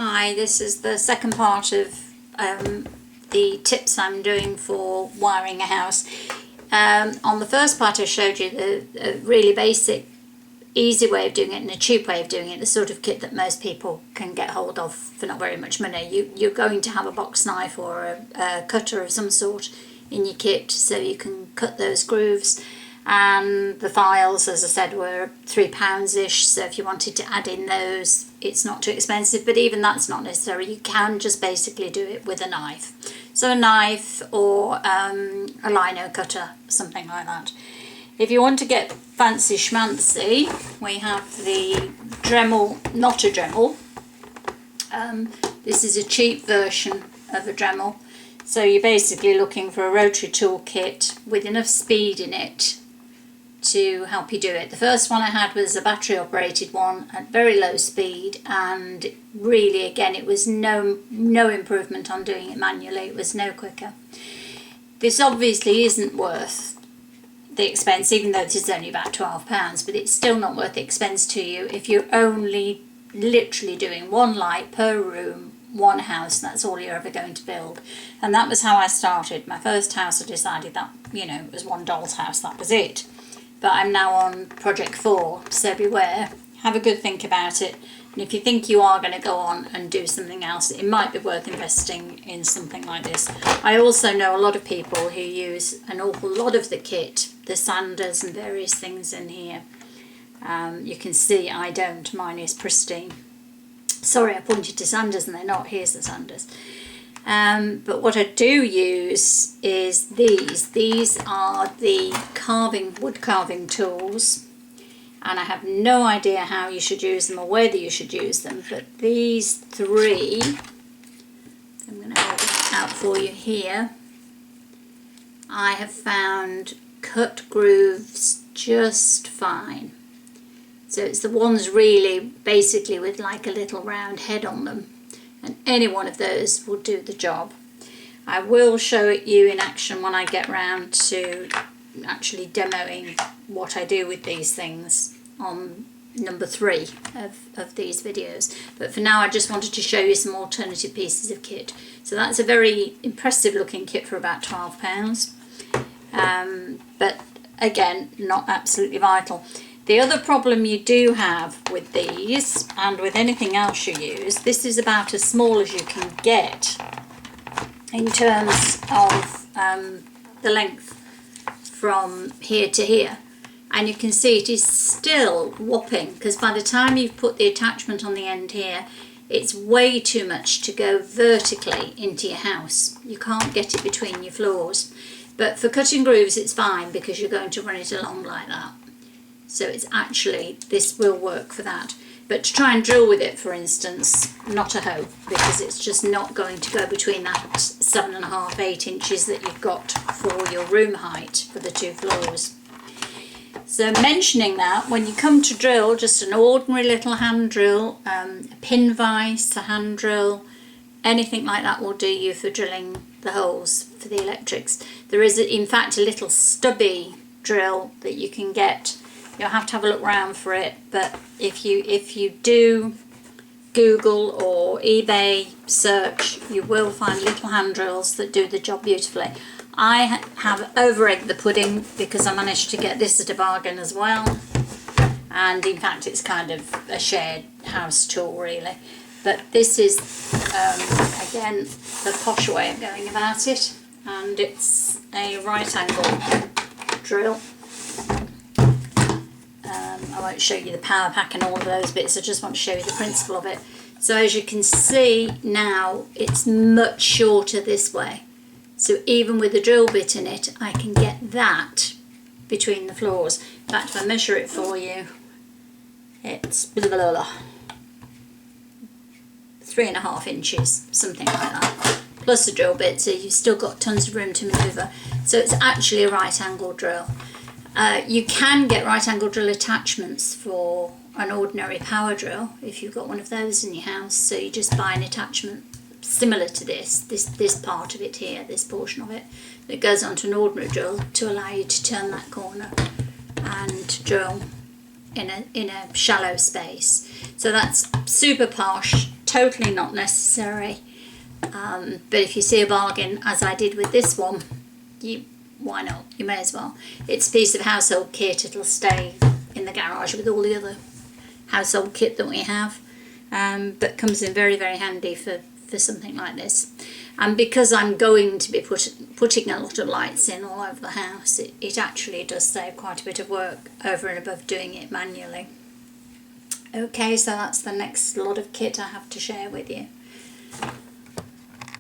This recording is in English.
Hi, this is the second part of the tips I'm doing for wiring a house. On the first part I showed you the really basic, easy way of doing it and a cheap way of doing it, the sort of kit that most people can get hold of for not very much money. You're going to have a box knife or a cutter of some sort in your kit so you can cut those grooves. And the files, as I said, were £3-ish, so if you wanted to add in those, it's not too expensive, but even that's not necessary. You can just basically do it with a knife. So a knife or a lino cutter, something like that. If you want to get fancy schmancy, we have the Dremel, not a Dremel. This is a cheap version of a Dremel. So you're basically looking for a rotary tool kit with enough speed in it to help you do it. The first one I had was a battery operated one at very low speed, and really again it was no improvement on doing it manually. It was no quicker. This obviously isn't worth the expense, even though this is only about £12, but it's still not worth the expense to you if you're only literally doing one light per room, one house, and that's all you're ever going to build. And that was how I started. My first house I decided that, you know, it was one doll's house, that was it. But I'm now on project 4, so beware. Have a good think about it. And if you think you are going to go on and do something else, it might be worth investing in something like this. I also know a lot of people who use an awful lot of the kit, the sanders and various things in here. You can see I don't, mine is pristine. Sorry, I pointed to sanders and they're not. Here's the sanders. But what I do use is these. These are the wood carving tools, and I have no idea how you should use them or whether you should use them, but these three, I'm going to hold it out for you here, I have found cut grooves just fine. So it's the ones really basically with like a little round head on them, and any one of those will do the job. I will show it you in action when I get round to actually demoing what I do with these things on number 3 of these videos. But for now I just wanted to show you some alternative pieces of kit. So that's a very impressive looking kit for about £12. But again, not absolutely vital. The other problem you do have with these, and with anything else you use, this is about as small as you can get in terms of the length from here to here. And you can see it is still whopping, because by the time you've put the attachment on the end here, it's way too much to go vertically into your house. You can't get it between your floors. But for cutting grooves it's fine, because you're going to run it along like that. So it's actually, this will work for that. But to try and drill with it, for instance, not a hope, because it's just not going to go between that 7.5, 8 inches that you've got for your room height for the 2 floors. So mentioning that, when you come to drill, just an ordinary little hand drill, a pin vise, a hand drill, anything like that will do you for drilling the holes for the electrics. There is, in fact, a little stubby drill that you can get. You'll have to have a look around for it, but if you do Google or eBay search, you will find little hand drills that do the job beautifully. I have over-egged the pudding because I managed to get this at a bargain as well, and in fact it's kind of a shared house tool really. But this is again the posh way of going about it, and it's a right angle drill. I won't show you the power pack and all of those bits, I just want to show you the principle of it. So as you can see now, it's much shorter this way. So even with the drill bit in it, I can get that between the floors. In fact, if I measure it for you, it's 3.5 inches, something like that, plus the drill bit, so you've still got tons of room to manoeuvre. So it's actually a right angle drill. You can get right angle drill attachments for an ordinary power drill if you've got one of those in your house. So you just buy an attachment similar to this part of it here, this portion of it, that goes onto an ordinary drill to allow you to turn that corner and drill in a shallow space. So that's super posh totally not necessary. But if you see a bargain, as I did with this one, why not? You may as well. It's a piece of household kit. It'll stay in the garage with all the other household kit that we have, but comes in very, very handy for something like this. And because I'm going to be putting a lot of lights in all over the house, it actually does save quite a bit of work over and above doing it manually. Okay, so that's the next lot of kit I have to share with you.